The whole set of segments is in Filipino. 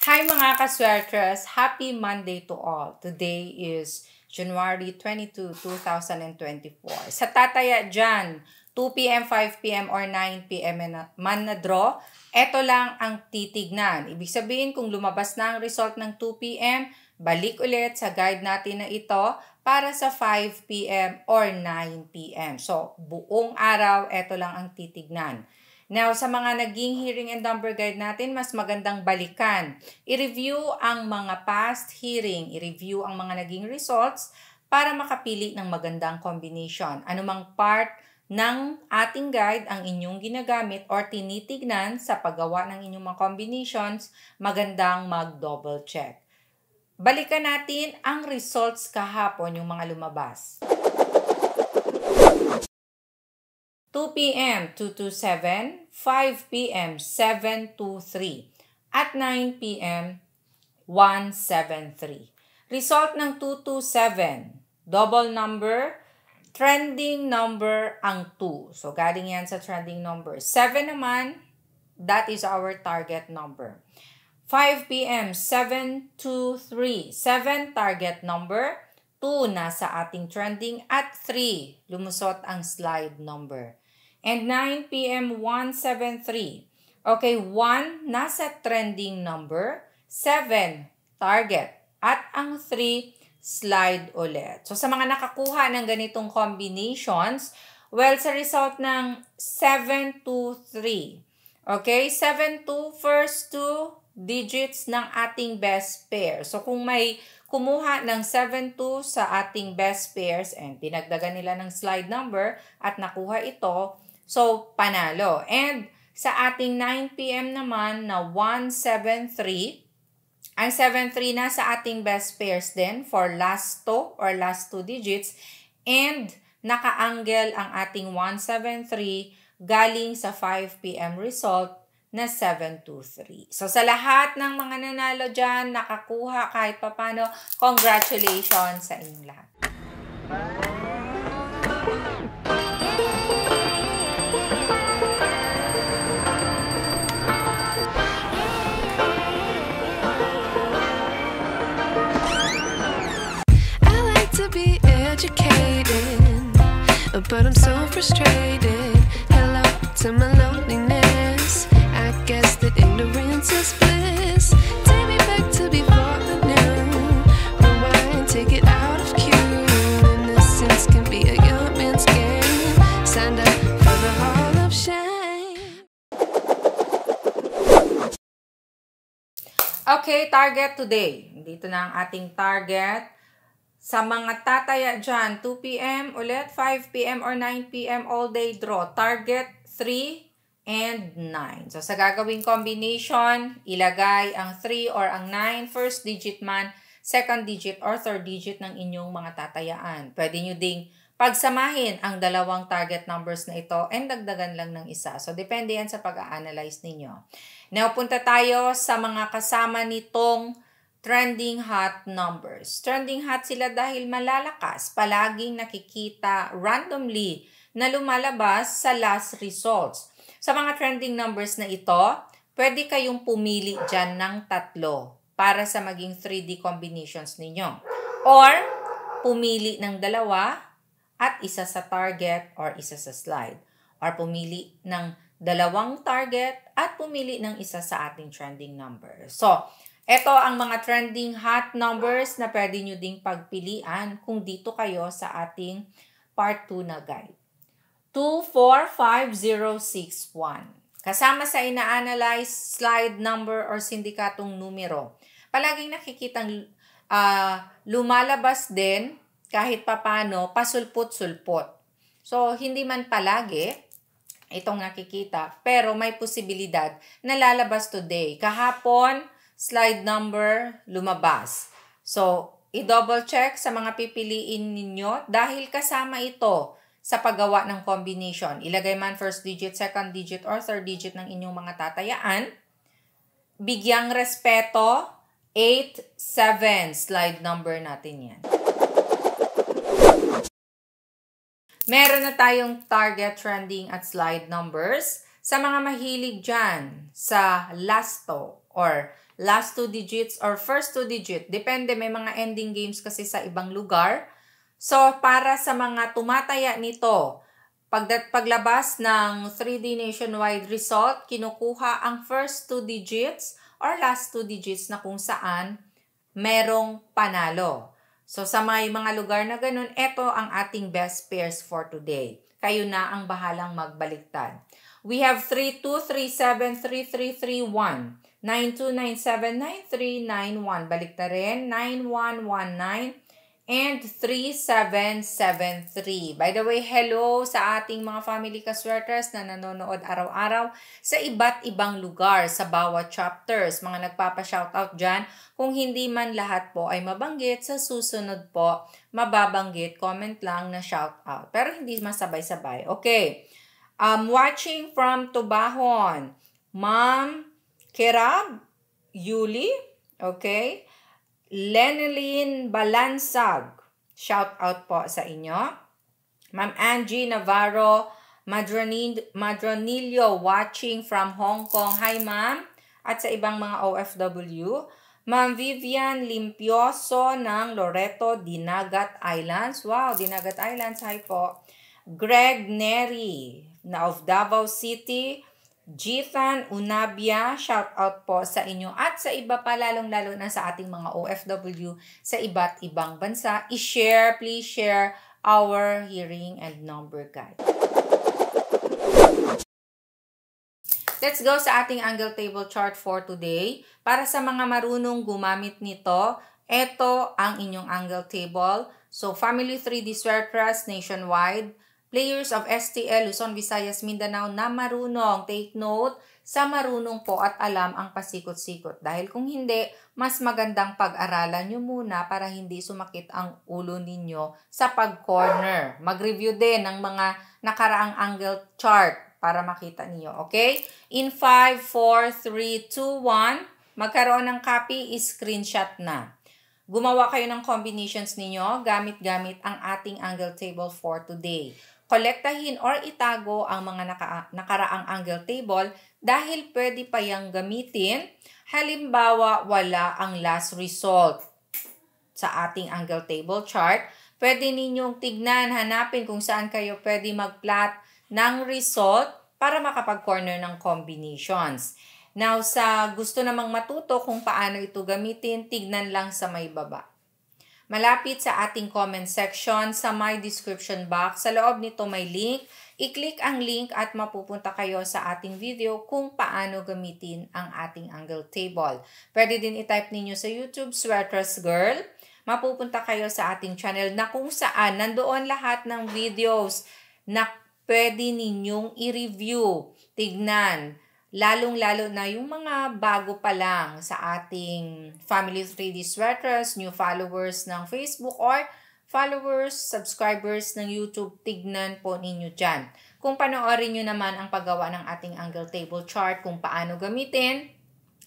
Hi mga kaswertres! Happy Monday to all. Today is January 22, 2024. Sa tataya dyan, 2 p.m., 5 p.m. or 9 p.m. man na draw, eto lang ang titignan. Ibig sabihin kung lumabas na ang result ng 2 p.m., balik ulit sa guide natin na ito para sa 5 p.m. or 9 p.m. So, buong araw, eto lang ang titignan. Now, sa mga naging hearing and number guide natin, mas magandang balikan. I-review ang mga past hearing, i-review ang mga naging results para makapili ng magandang combination. Anumang part ng ating guide ang inyong ginagamit or tinitignan sa paggawa ng inyong mga combinations, magandang mag-double check. Balikan natin ang results kahapon, yung mga lumabas. 2 p.m. 227, 5 p.m. 723, at 9 p.m. 173. Result ng 227, double number, trending number ang 2. So, galing yan sa trending number. 7 naman, that is our target number. 5 p.m. 723, 7 target number, 2 nasa ating trending, at 3 lumusot ang slide number. And 9 p.m. 173. Okay, 1 nasa trending number, 7 target, at ang 3 slide ulit. So sa mga nakakuha ng ganitong combinations, well, sa result ng 723. Okay, 7-2, first 2 digits ng ating best pair. So kung may kumuha ng 7-2 sa ating best pairs and dinagdagan nila ng slide number at nakuha ito, so panalo. And sa ating 9 p.m. naman na 173, ang 7-3 na sa ating best pairs din for last 2 or last 2 digits, and naka-angle ang ating 173 galing sa 5 p.m. result na 723. So sa lahat ng mga nanalo dyan, nakakuha kahit papano, congratulations sa inyong lahat. I like to be educated, but I'm so frustrated. Hello to my loneliness. I guess that ignorance is bliss. Take me back to before the new. Rewind, take it out of cue. Innocence can be a young man's game. Signed up for the Hall of Shame. Okay, target today. Dito na ang ating target. Sa mga tataya dyan, 2 p.m. ulit, 5 p.m. or 9 p.m. all day draw. Target 3 and 9. So sa gagawing combination, ilagay ang 3 or ang 9, first digit man, second digit or third digit ng inyong mga tatayaan. Pwede nyo ding pagsamahin ang dalawang target numbers na ito and dagdagan lang ng isa. So depende yan sa pag-a-analyze ninyo. Now punta tayo sa mga kasama nitong trending hot numbers. Trending hot sila dahil malalakas, palaging nakikita randomly na lumalabas sa last results. Sa mga trending numbers na ito, pwede kayong pumili dyan ng 3 para sa maging 3D combinations ninyo. Or, pumili ng 2 at isa sa target or isa sa slide. Or pumili ng 2 target at pumili ng isa sa ating trending number. So, ito ang mga trending hot numbers na pwede nyo ding pagpilian kung dito kayo sa ating part 2 na guide. 245061. Kasama sa ina-analyze slide number or sindikatong numero. Palaging nakikitang lumalabas din kahit papano pasulpot-sulpot. So, hindi man palagi itong nakikita, pero may posibilidad na lalabas today. Kahapon, slide number lumabas. So, i-double check sa mga pipiliin ninyo dahil kasama ito sa paggawa ng combination. Ilagay man first digit, second digit, or third digit ng inyong mga tatayaan. Bigyang respeto, 8-7 slide number natin yan. Meron na tayong target, trending, at slide numbers. Sa mga mahilig dyan sa lasto or last 2 digits or first 2 digit. Depende, may mga ending games kasi sa ibang lugar. So, para sa mga tumataya nito, paglabas ng 3D nationwide result, kinukuha ang first 2 digits or last 2 digits na kung saan merong panalo. So, sa mga lugar na ganun, ito ang ating best pairs for today. Kayo na ang bahalang magbaliktad. We have 32373331, 92979391, baliktarin 9119 and 3773. By the way, hello sa ating mga family kaswerters na nanonood araw-araw sa iba't ibang lugar sa bawat chapters. Mga nagpapa-shoutout dyan. Kung hindi man lahat po ay mabanggit, sa susunod po mababanggit, comment lang na shoutout. Pero hindi masabay-sabay. Okay. Watching from Tubahon, Ma'am Kerab Yuli, okay? Lenelyn Balansag, shout out po sa inyo. Ma'am Angie Navarro Madronillo, watching from Hong Kong. Hi ma'am, at sa ibang mga OFW. Ma'am Vivian Limpioso ng Loreto, Dinagat Islands. Wow, Dinagat Islands, hi po. Greg Neri of Davao City, Jithan Unabia, shout out po sa inyo at sa iba pa, lalong-lalo na sa ating mga OFW sa iba't ibang bansa. I-share, please share our hearing and number guide. Let's go sa ating angle table chart for today. Para sa mga marunong gumamit nito, ito ang inyong angle table. So, Family 3D Sweaters nationwide. Players of STL, Luzon, Visayas, Mindanao na marunong. Take note, sa marunong po at alam ang pasikot-sikot. Dahil kung hindi, mas magandang pag-aralan nyo muna para hindi sumakit ang ulo ninyo sa pag-corner. Mag-review din ng mga nakaraang angle chart para makita niyo. Okay? In 5, 4, 3, 2, 1, magkaroon ng copy, screenshot na. Gumawa kayo ng combinations ninyo gamit-gamit ang ating angle table for today. Kolektahin or itago ang mga nakaraang angle table dahil pwede pa yang gamitin. Halimbawa, wala ang last result sa ating angle table chart. Pwede ninyong tignan, hanapin kung saan kayo pwede mag-plot ng result para makapag-corner ng combinations. Now, sa gusto namang matuto kung paano ito gamitin, tignan lang sa may baba. Malapit sa ating comment section, sa my description box, sa loob nito may link. I-click ang link at mapupunta kayo sa ating video kung paano gamitin ang ating angle table. Pwede din i-type ninyo sa YouTube, Sweaters Girl. Mapupunta kayo sa ating channel na kung saan nandoon lahat ng videos na pwede ninyong i-review, tignan. Lalong-lalo na yung mga bago pa lang sa ating Family 3D Sweaters, new followers ng Facebook or followers, subscribers ng YouTube, tignan po ninyo dyan. Kung panoorin nyo naman ang paggawa ng ating angle table chart, kung paano gamitin,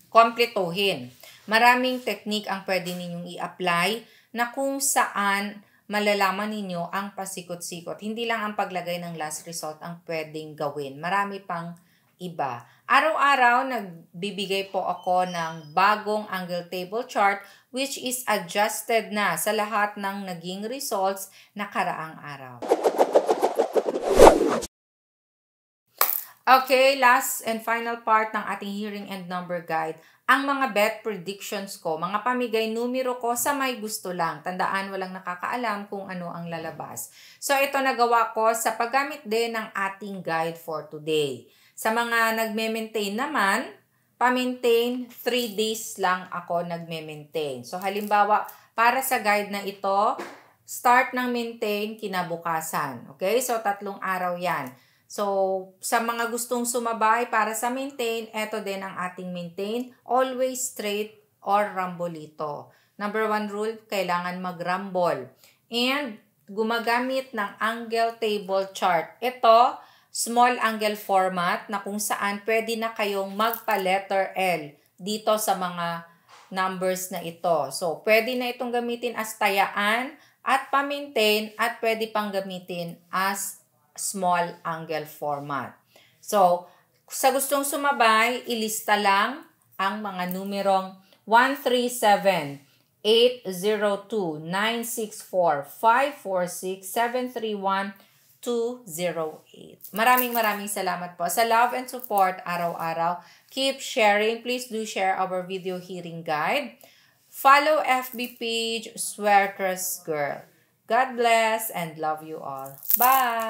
kompletuhin. Maraming technique ang pwede ninyong i-apply na kung saan malalaman ninyo ang pasikot-sikot. Hindi lang ang paglagay ng last result ang pwedeng gawin. Marami pang iba. Araw-araw, nagbibigay po ako ng bagong angle table chart which is adjusted na sa lahat ng naging results na karaang araw. Okay, last and final part ng ating hearing and number guide. Ang mga bet predictions ko, mga pamigay numero ko sa may gusto lang. Tandaan, walang nakakaalam kung ano ang lalabas. So, ito nagawa ko sa paggamit din ng ating guide for today. Sa mga nagme-maintain naman, pa-maintain 3 days lang ako nagme-maintain. So, halimbawa, para sa guide na ito, start ng maintain kinabukasan. Okay? So, 3 araw yan. So, sa mga gustong sumabay para sa maintain, eto din ang ating maintain. Always straight or rambolito. Number 1 rule, kailangan mag-rumble. And, gumagamit ng angle table chart. Ito, small angle format na kung saan pwede na kayong magpa-letter L dito sa mga numbers na ito. So, pwede na itong gamitin as tayaan at pa-maintain at pwede pang gamitin as small angle format. So, sa gustong sumabay, ilista lang ang mga numerong 137, 802, 964, 546, 731, 208. Maraming salamat po sa love and support araw-araw. Keep sharing. Please do share our video hearing guide. Follow FB page Swertres Girl. God bless and love you all. Bye!